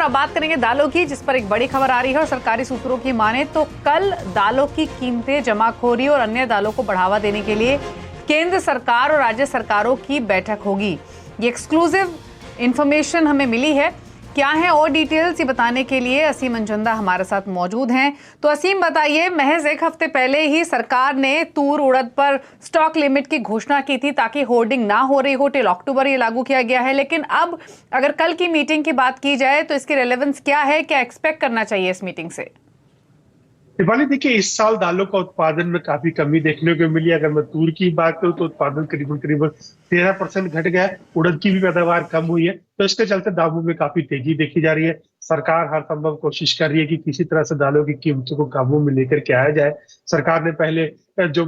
अब बात करेंगे दालों की, जिस पर एक बड़ी खबर आ रही है और सरकारी सूत्रों की माने तो कल दालों की कीमतें, जमाखोरी और अन्य दालों को बढ़ावा देने के लिए केंद्र सरकार और राज्य सरकारों की बैठक होगी। ये एक्सक्लूसिव इंफॉर्मेशन हमें मिली है। क्या है और डिटेल्स, ये बताने के लिए असीम अंजुंदा हमारे साथ मौजूद हैं। तो असीम बताइए, महज एक हफ्ते पहले ही सरकार ने तूर उड़द पर स्टॉक लिमिट की घोषणा की थी ताकि होर्डिंग ना हो रही हो। टिल अक्टूबर ये लागू किया गया है, लेकिन अब अगर कल की मीटिंग की बात की जाए तो इसकी रेलेवेंस क्या है, क्या एक्सपेक्ट करना चाहिए इस मीटिंग से? दिवाली देखिए, इस साल दालों का उत्पादन में काफी कमी देखने को मिली। अगर मैं तूर की बात करूं तो उत्पादन करीबन करीबन 13% घट गया है। उड़द की भी पैदावार कम हुई है, तो इसके चलते दामों में काफी तेजी देखी जा रही है। सरकार हर संभव कोशिश कर रही है कि किसी तरह से दालों की कीमतों को काबू में लेकर के आया जाए। सरकार ने पहले जो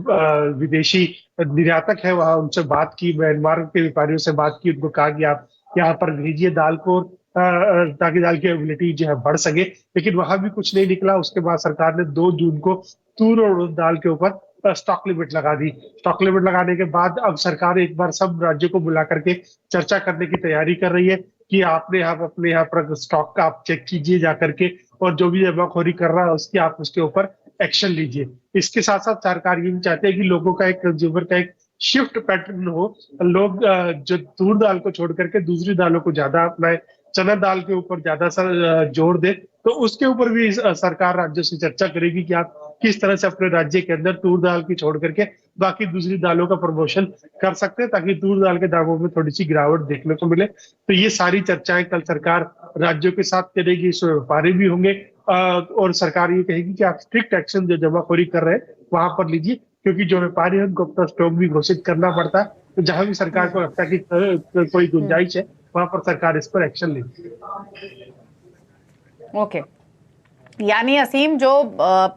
विदेशी निर्यातक है वहां उनसे बात की, म्यांमार के व्यापारियों से बात की, उनको कहा कि आप यहाँ पर भेजिए दाल को ताकि दाल की अवेलेबिलिटी जो है बढ़ सके, लेकिन वहां भी कुछ नहीं निकला। उसके बाद सरकार ने 2 जून को तूर और उड़द दाल के ऊपर स्टॉक लिमिट लगा दी। स्टॉक लिमिट लगाने के बाद अब सरकार एक बार सब राज्यों को बुला करके चर्चा करने की तैयारी कर रही है कि आपने अपने यहाँ पर स्टॉक का आप चेक कीजिए जा करके, और जो भी जमाखोरी कर रहा है उसकी आप उसके ऊपर एक्शन लीजिए। इसके साथ साथ सरकार ये भी चाहते हैं कि लोगों का एक कंज्यूमर का एक शिफ्ट पैटर्न हो। लोग जो तूर दाल को छोड़ करके दूसरी दालों को ज्यादा अपनाए, चना दाल के ऊपर ज्यादा जोर दे, तो उसके ऊपर भी सरकार राज्यों से चर्चा करेगी कि आप किस तरह से अपने राज्य के अंदर तूर दाल की छोड़ करके बाकी दूसरी दालों का प्रमोशन कर सकते हैं, ताकि तूर दाल के दामों में थोड़ी सी गिरावट देखने को मिले। तो ये सारी चर्चाएं कल सरकार राज्यों के साथ करेगी। इसमें व्यापारी भी होंगे और सरकार ये कहेगी कि आप स्ट्रिक्ट एक्शन जो जमाखोरी कर रहे हैं वहां पर लीजिए, क्योंकि जो व्यापारी है उनको अपना स्टॉक भी घोषित करना पड़ता है। तो जहां भी सरकार को लगता है कि कोई गुंजाइश है, वहां पर सरकार इस पर एक्शन लेगी। ओके, यानी असीम, जो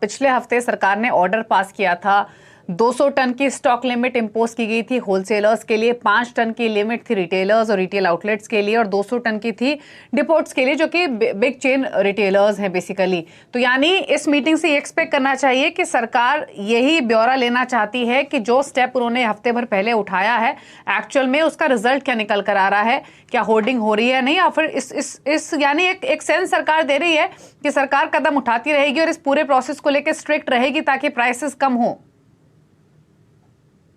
पिछले हफ्ते सरकार ने ऑर्डर पास किया था, 200 टन की स्टॉक लिमिट इंपोज की गई थी होलसेलर्स के लिए, 5 टन की लिमिट थी रिटेलर्स और रिटेल आउटलेट्स के लिए, और 200 टन की थी डिपोट्स के लिए जो कि बिग चेन रिटेलर्स हैं बेसिकली। तो यानी इस मीटिंग से ये एक्सपेक्ट करना चाहिए कि सरकार यही ब्यौरा लेना चाहती है कि जो स्टेप उन्होंने हफ्ते भर पहले उठाया है एक्चुअल में उसका रिजल्ट क्या निकल कर आ रहा है, क्या होर्डिंग हो रही है नहीं, या फिर इस यानी एक सेंस सरकार दे रही है कि सरकार कदम उठाती रहेगी और इस पूरे प्रोसेस को लेकर स्ट्रिक्ट रहेगी ताकि प्राइसेस कम हो।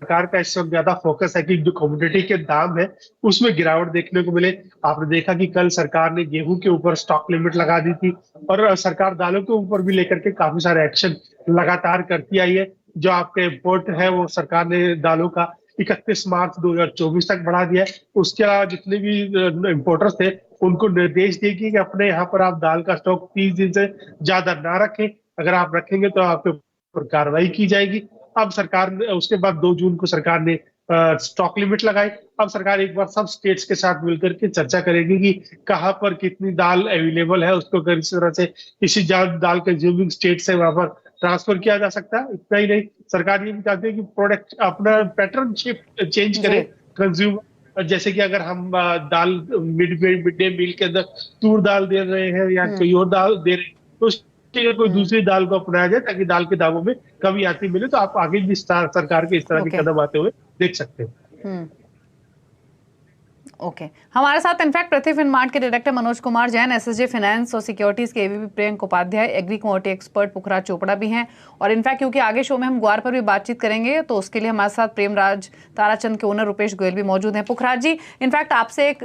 सरकार का इस वक्त ज्यादा फोकस है कि जो कमोडिटी के दाम है उसमें गिरावट देखने को मिले। आपने देखा कि कल सरकार ने गेहूं के ऊपर स्टॉक लिमिट लगा दी थी, और सरकार दालों के ऊपर भी लेकर के काफी सारे एक्शन लगातार करती आई है। जो आपके इम्पोर्ट है वो सरकार ने दालों का 31 मार्च 2024 तक बढ़ा दिया है। उसके अलावा जितने भी इम्पोर्टर्स थे उनको निर्देश दिए कि अपने यहाँ पर आप दाल का स्टॉक 30 दिन से ज्यादा ना रखें। अगर आप रखेंगे तो आपके ऊपर कार्रवाई की जाएगी। अब सरकार ने उसके बाद 2 जून को सरकार ने स्टॉक लिमिट लगाई। अब सरकार एक बार सब स्टेट्स के साथ मिलकर के चर्चा करेगी कि कहाँ पर कितनी दाल अवेलेबल है, उसको किस तरह से किसी दाल कंज्यूमिंग स्टेट से वहां पर ट्रांसफर किया जा सकता है। इतना ही नहीं, सरकार ये भी चाहती है कि प्रोडक्ट अपना पैटर्न शिफ्ट चेंज करे कंज्यूमर। जैसे कि अगर हम दाल मिड डे मील के अंदर तूर दाल दे रहे हैं या कोई और दाल दे रहे हैं, तो कोई दूसरी दाल को अपनाया जाए ताकि दाल के दामों में कमी आती मिले। तो आप आगे भी सरकार के इस तरह के कदम आते हुए देख सकते हैं। ओके, हमारे साथ इनफैक्ट पृथ्वी फिनमार्ट के director Manoj Kumar Jain, SSJ finance और सिक्योरिटीज के AVP Priyank Upadhyay, agri commodity expert Pukhraj Chopra भी हैं। और इनफैक्ट क्योंकि आगे शो में हम ग्वार पर भी बातचीत करेंगे तो उसके लिए हमारे साथ प्रेमराज ताराचंद के ओनर रुपेश गोयल भी मौजूद हैं। पुखराज जी, इनफैक्ट आपसे एक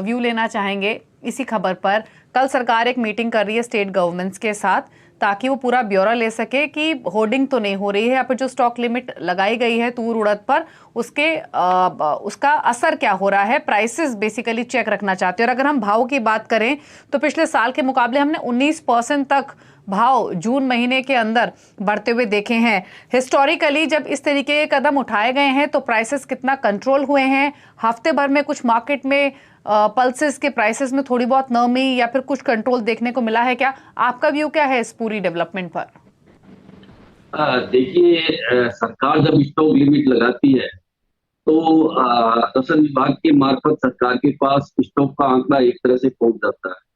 व्यू लेना चाहेंगे इसी खबर पर। कल सरकार एक मीटिंग कर रही है स्टेट गवर्नमेंट्स के साथ ताकि वो पूरा ब्यौरा ले सके कि होर्डिंग तो नहीं हो रही है, या फिर जो स्टॉक लिमिट लगाई गई है तूर उड़द पर उसका असर क्या हो रहा है, प्राइसेस बेसिकली चेक रखना चाहते हैं। और अगर हम भाव की बात करें तो पिछले साल के मुकाबले हमने 19% तक भाव जून महीने के अंदर बढ़ते हुए देखे हैं। हिस्टोरिकली जब इस तरीके के कदम उठाए गए हैं तो प्राइसेस कितना कंट्रोल हुए हैं? हफ्ते भर में कुछ मार्केट में पल्सेस के प्राइसेस में थोड़ी बहुत नरमी या फिर कुछ कंट्रोल देखने को मिला है क्या? आपका व्यू क्या है इस पूरी डेवलपमेंट पर? देखिए, सरकार जब स्टॉक लिमिट लगाती है तो रसद विभाग के मार्फत सरकार के पास स्टॉक का आंकड़ा एक तरह से पहुंच जाता है।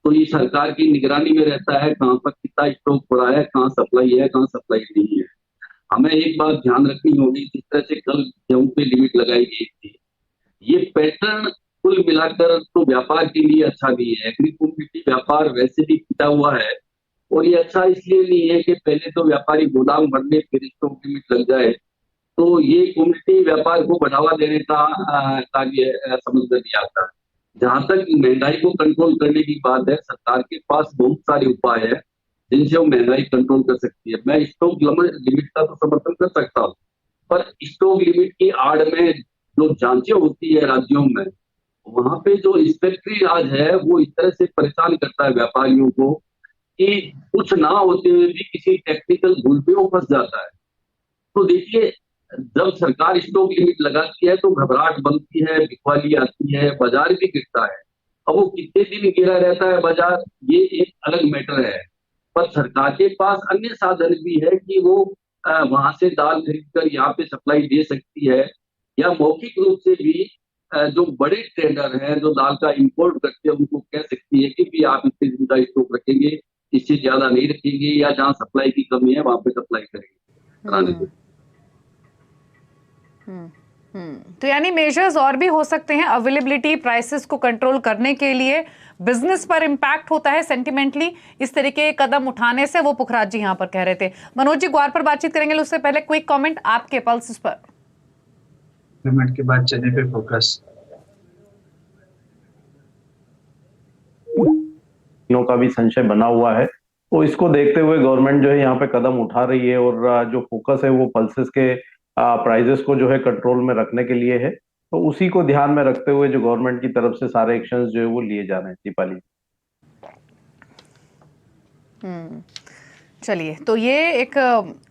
तो ये सरकार की निगरानी में रहता है कहाँ पर कितना स्टॉक पड़ा है, कहाँ सप्लाई है, कहाँ सप्लाई नहीं है। हमें एक बात ध्यान रखनी होगी, जिस तरह से कल गेहूं पे लिमिट लगाई गई थी, ये पैटर्न कुल मिलाकर तो व्यापार के लिए अच्छा नहीं है। एग्री कमोडिटी व्यापार वैसे भी पिटा हुआ है, और ये अच्छा इसलिए नहीं है कि पहले तो व्यापारी गोदाम भरने फिर स्टॉक लिमिट लग जाए, तो ये कमोडिटी व्यापार को बढ़ावा देने का कार्य समझ में नहीं आता। जहां तक महंगाई को कंट्रोल करने की बात है, सरकार के पास बहुत सारे उपाय है जिनसे वो महंगाई कंट्रोल कर सकती है। मैं स्टॉक लिमिट का तो समर्थन कर सकता हूँ, पर स्टॉक लिमिट की आड़ में जो जांचें होती है राज्यों में, वहां पे जो इंस्पेक्टरी राज है वो इस तरह से परेशान करता है व्यापारियों को कि कुछ ना होते हुए भी किसी टेक्निकल भूल पे वो फंस जाता है। तो देखिए, जब सरकार स्टॉक लिमिट लगाती है तो घबराहट बनती है, बिकवाली आती है, बाजार भी गिरता है। अब वो कितने दिन गिरा रहता है बाजार, ये एक अलग मैटर है, पर सरकार के पास अन्य साधन भी है कि वो वहां से दाल खरीद कर यहाँ पे सप्लाई दे सकती है, या मौखिक रूप से भी जो बड़े ट्रेडर हैं जो दाल का इंपोर्ट करते हैं उनको कह सकती है कि भी आप इतने दिन का स्टॉक रखेंगे, इससे ज्यादा नहीं रखेंगे, या जहाँ सप्लाई की कमी है वहां पे सप्लाई करेंगे। तो यानी मेजर्स और भी हो सकते हैं अवेलेबिलिटी प्राइसेस को कंट्रोल करने के लिए। बिजनेस पर इंपैक्ट होता है सेंटिमेंटली इस तरीके के कदम उठाने से, वो पुखराज जी यहां पर कह रहे थे। मनोज जी ग्वार पर बातचीत करेंगे, उससे पहले क्विक कमेंट आपके पल्स पर। पेमेंट के बाद चने पे फोकस का भी संशय बना हुआ है, तो इसको देखते हुए गवर्नमेंट जो है यहाँ पे कदम उठा रही है, और जो फोकस है वो पल्सेस के प्राइजेस को जो है कंट्रोल में रखने के लिए है। तो उसी को ध्यान में रखते हुए जो गवर्नमेंट की तरफ से सारे एक्शंस जो है वो लिए जा रहे हैं। दीपाली, चलिए, तो ये एक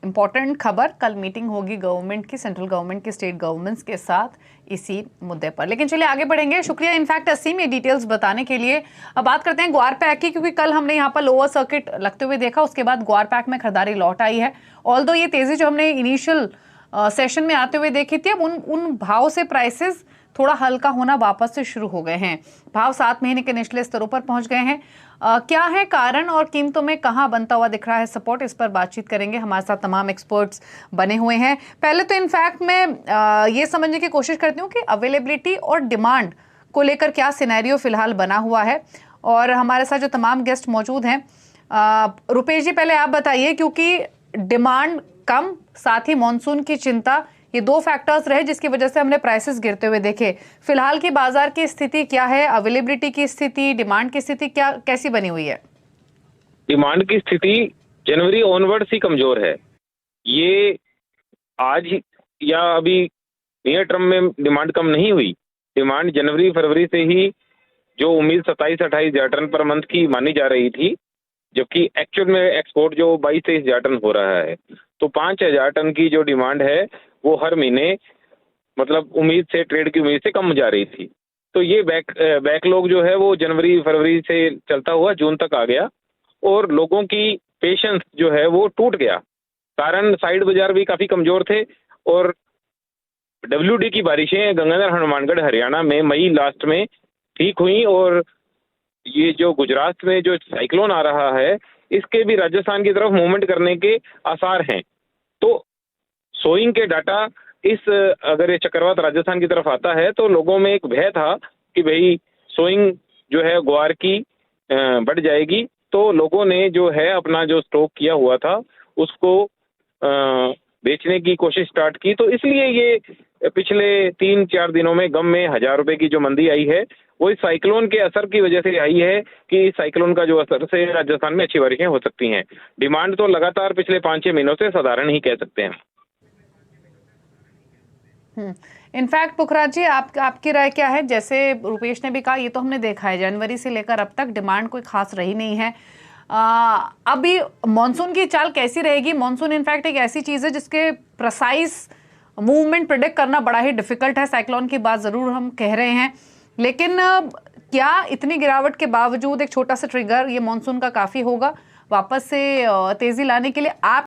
इम्पॉर्टेंट खबर, कल मीटिंग होगी गवर्नमेंट की, सेंट्रल गवर्नमेंट की स्टेट गवर्नमेंट्स के साथ इसी मुद्दे पर। लेकिन चलिए आगे बढ़ेंगे। शुक्रिया इनफैक्ट असीम ये डिटेल्स बताने के लिए। अब बात करते हैं ग्वार पैक की, क्योंकि कल हमने यहाँ पर लोअर सर्किट लगते हुए देखा, उसके बाद ग्वार पैक में खरीदारी लौट आई है। ऑल्दो ये तेजी जो हमने इनिशियल सेशन में आते हुए देखी थी, अब उन भाव से प्राइसेस थोड़ा हल्का होना वापस से शुरू हो गए हैं। भाव 7 महीने के निचले स्तरों पर पहुंच गए हैं। क्या है कारण और कीमतों में कहां बनता हुआ दिख रहा है सपोर्ट, इस पर बातचीत करेंगे। हमारे साथ तमाम एक्सपर्ट्स बने हुए हैं। पहले तो इनफैक्ट मैं ये समझने की कोशिश करती हूँ कि अवेलेबिलिटी और डिमांड को लेकर क्या सिनेरियो फिलहाल बना हुआ है, और हमारे साथ जो तमाम गेस्ट मौजूद हैं। रुपेश जी पहले आप बताइए, क्योंकि डिमांड कम, साथ ही मॉनसून की चिंता, ये दो फैक्टर्स रहे जिसकी वजह से हमने प्राइसेस गिरते हुए देखे। फिलहाल की बाजार की स्थिति क्या है, अवेलेबिलिटी की स्थिति, डिमांड की स्थिति क्या कैसी बनी हुई है? डिमांड की स्थिति जनवरी ऑनवर्ड ही कमजोर है। ये आज या अभी नियर टर्म में डिमांड कम नहीं हुई। डिमांड जनवरी फरवरी से ही जो उम्मीद 27-28 हजार टन पर मंथ की मानी जा रही थी, जबकि एक्चुअल में एक्सपोर्ट जो 22-23 हजार टन हो रहा है, तो 5,000 टन की जो डिमांड है वो हर महीने मतलब उम्मीद से, ट्रेड की उम्मीद से कम जा रही थी। तो ये बैकलॉग जो है वो जनवरी फरवरी से चलता हुआ जून तक आ गया, और लोगों की पेशेंस जो है वो टूट गया। कारण साइड बाजार भी काफी कमजोर थे, और WD की बारिशें गंगानगर, हनुमानगढ़, हरियाणा में मई लास्ट में ठीक हुई, और ये जो गुजरात में जो साइक्लोन आ रहा है इसके भी राजस्थान की तरफ मूवमेंट करने के आसार हैं। तो सोइंग के डाटा अगर ये चक्रवात राजस्थान की तरफ आता है तो लोगों में एक भय था कि भाई सोइंग जो है ग्वार की बढ़ जाएगी, तो लोगों ने जो है अपना जो स्टॉक किया हुआ था उसको बेचने की कोशिश स्टार्ट की। तो इसलिए ये पिछले 3-4 दिनों में गम में 1,000 रुपए की जो मंदी आई है वो इस साइक्लोन के असर की वजह से आई है, कि साइक्लोन का जो असर से राजस्थान में अच्छी बारिशें हो सकती हैं। डिमांड तो लगातार पिछले 5-6 महीनों से साधारण ही कह सकते हैं। इनफैक्ट पुखराज जी आपकी राय क्या है? जैसे रुपेश ने भी कहा, ये तो हमने देखा है जनवरी से लेकर अब तक डिमांड कोई खास रही नहीं है। अभी मॉनसून की चाल कैसी रहेगी? मॉनसून इनफैक्ट एक ऐसी चीज है जिसके प्रिसाइज मूवमेंट प्रिडिक्ट करना बड़ा ही डिफिकल्ट है। साइक्लोन की बात जरूर हम कह रहे हैं, लेकिन क्या इतनी गिरावट के बावजूद एक छोटा सा ट्रिगर ये मॉनसून का काफी होगा वापस से तेजी लाने के लिए? आप